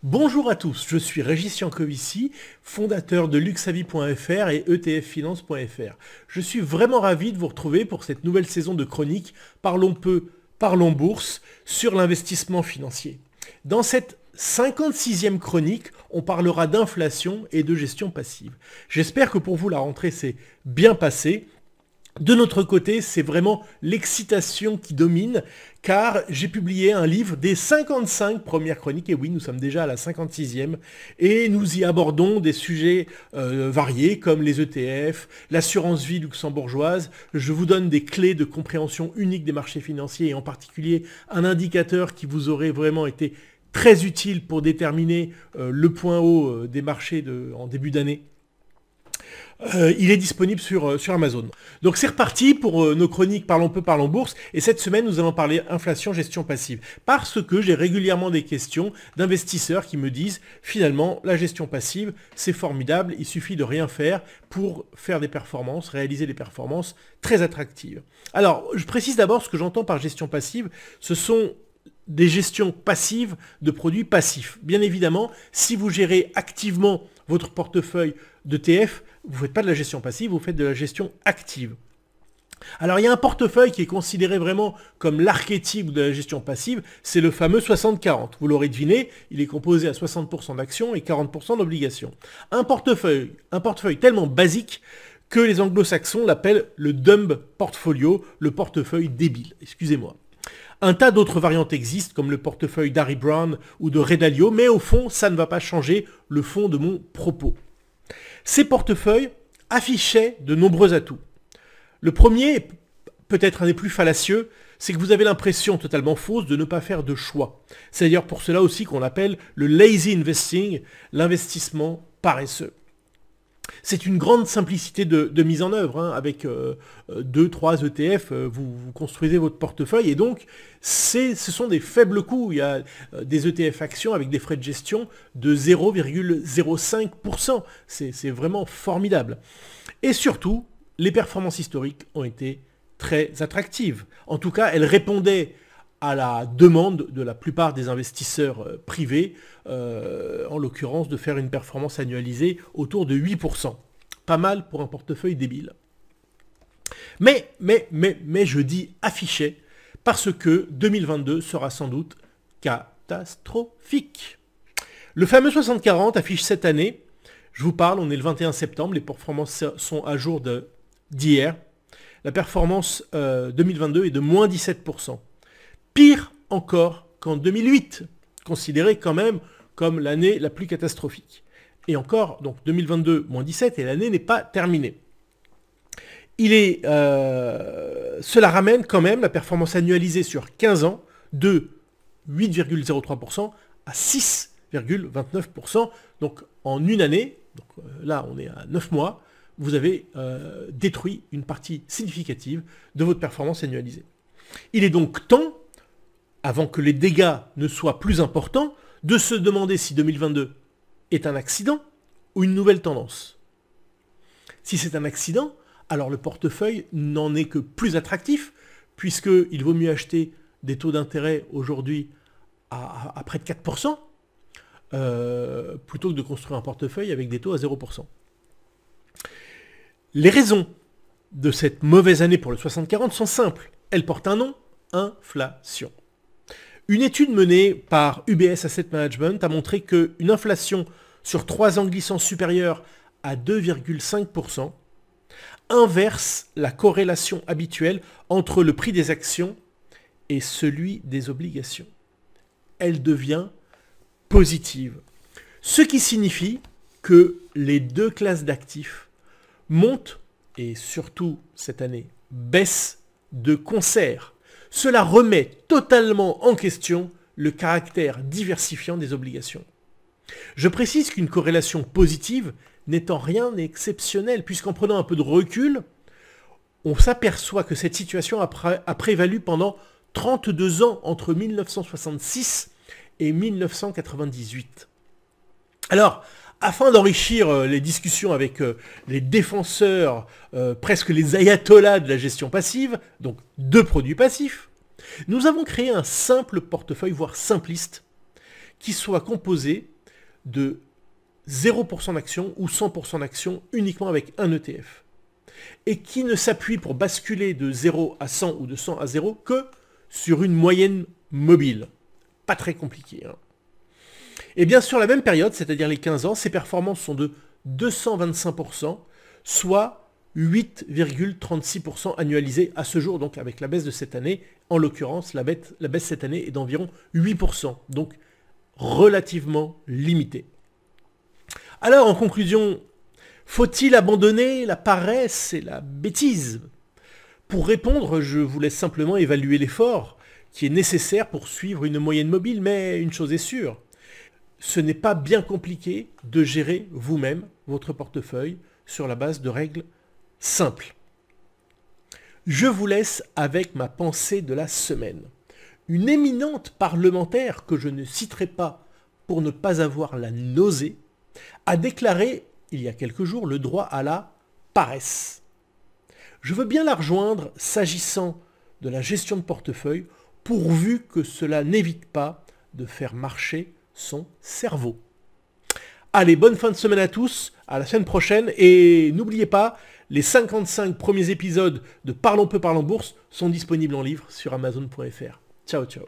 Bonjour à tous, je suis Régis Jancovici, fondateur de luxavis.fr et etffinance.fr. Je suis vraiment ravi de vous retrouver pour cette nouvelle saison de chronique Parlons peu, parlons bourse sur l'investissement financier. Dans cette 56e chronique, on parlera d'inflation et de gestion passive. J'espère que pour vous la rentrée s'est bien passée. De notre côté, c'est vraiment l'excitation qui domine, car j'ai publié un livre des 55 premières chroniques, et oui, nous sommes déjà à la 56e, et nous y abordons des sujets variés, comme les ETF, l'assurance vie luxembourgeoise. Je vous donne des clés de compréhension unique des marchés financiers, et en particulier un indicateur qui vous aurait vraiment été très utile pour déterminer le point haut des marchés en début d'année. Il est disponible sur Amazon. Donc c'est reparti pour nos chroniques Parlons peu, parlons bourse. Et cette semaine, nous allons parler inflation, gestion passive. Parce que j'ai régulièrement des questions d'investisseurs qui me disent finalement, la gestion passive, c'est formidable. Il suffit de rien faire pour faire des performances, réaliser des performances très attractives. Alors, je précise d'abord ce que j'entends par gestion passive. Ce sont des gestions passives de produits passifs. Bien évidemment, si vous gérez activement votre portefeuille d'ETF, vous ne faites pas de la gestion passive, vous faites de la gestion active. Alors il y a un portefeuille qui est considéré vraiment comme l'archétype de la gestion passive, c'est le fameux 60-40. Vous l'aurez deviné, il est composé à 60% d'actions et 40% d'obligations. Un portefeuille tellement basique que les anglo-saxons l'appellent le dumb portfolio, le portefeuille débile, excusez-moi. Un tas d'autres variantes existent, comme le portefeuille d'Harry Brown ou de Ray Dalio, mais au fond, ça ne va pas changer le fond de mon propos. Ces portefeuilles affichaient de nombreux atouts. Le premier, peut-être un des plus fallacieux, c'est que vous avez l'impression totalement fausse de ne pas faire de choix. C'est d'ailleurs pour cela aussi qu'on appelle le lazy investing, l'investissement paresseux. C'est une grande simplicité de mise en œuvre. Avec 2-3 ETF, vous construisez votre portefeuille. Et donc, ce sont des faibles coûts. Il y a des ETF actions avec des frais de gestion de 0,05%. C'est vraiment formidable. Et surtout, les performances historiques ont été très attractives. En tout cas, elles répondaient à la demande de la plupart des investisseurs privés, en l'occurrence de faire une performance annualisée autour de 8%. Pas mal pour un portefeuille débile. Mais je dis affiché, parce que 2022 sera sans doute catastrophique. Le fameux 60-40 affiche cette année, je vous parle, on est le 21 septembre, les performances sont à jour d'hier. La performance 2022 est de moins 17%. Pire encore qu'en 2008, considéré quand même comme l'année la plus catastrophique. Et encore, donc 2022, moins 17, et l'année n'est pas terminée. Cela ramène quand même la performance annualisée sur 15 ans de 8,03% à 6,29%. Donc en une année, donc là on est à 9 mois, vous avez détruit une partie significative de votre performance annualisée. Il est donc temps, avant que les dégâts ne soient plus importants, de se demander si 2022 est un accident ou une nouvelle tendance. Si c'est un accident, alors le portefeuille n'en est que plus attractif, puisqu'il vaut mieux acheter des taux d'intérêt aujourd'hui à près de 4%, plutôt que de construire un portefeuille avec des taux à 0%. Les raisons de cette mauvaise année pour le 60-40 sont simples. Elles portent un nom, inflation. Une étude menée par UBS Asset Management a montré qu'une inflation sur 3 ans glissant supérieure à 2,5% inverse la corrélation habituelle entre le prix des actions et celui des obligations. Elle devient positive. Ce qui signifie que les deux classes d'actifs montent et surtout cette année baissent de concert. Cela remet totalement en question le caractère diversifiant des obligations. Je précise qu'une corrélation positive n'est en rien exceptionnelle, puisqu'en prenant un peu de recul, on s'aperçoit que cette situation a prévalu pendant 32 ans, entre 1966 et 1998. Alors, afin d'enrichir les discussions avec les défenseurs, presque les ayatollahs de la gestion passive, donc de produits passifs, nous avons créé un simple portefeuille, voire simpliste, qui soit composé de 0% d'actions ou 100% d'actions uniquement avec un ETF. Et qui ne s'appuie pour basculer de 0 à 100 ou de 100 à 0 que sur une moyenne mobile. Pas très compliqué. Et bien sur la même période, c'est-à-dire les 15 ans, ces performances sont de 225%, soit 8,36% annualisés à ce jour, donc avec la baisse de cette année. En l'occurrence, la baisse cette année est d'environ 8%, donc relativement limitée. Alors, en conclusion, faut-il abandonner la paresse et la bêtise? Pour répondre, je vous laisse simplement évaluer l'effort qui est nécessaire pour suivre une moyenne mobile, mais une chose est sûre, ce n'est pas bien compliqué de gérer vous-même votre portefeuille sur la base de règles simples. Je vous laisse avec ma pensée de la semaine. Une éminente parlementaire que je ne citerai pas pour ne pas avoir la nausée a déclaré il y a quelques jours le droit à la paresse. Je veux bien la rejoindre s'agissant de la gestion de portefeuille, pourvu que cela n'évite pas de faire marcher son cerveau. Allez, bonne fin de semaine à tous, à la semaine prochaine, et n'oubliez pas, les 55 premiers épisodes de Parlons peu, parlons bourse sont disponibles en livre sur Amazon.fr. Ciao, ciao.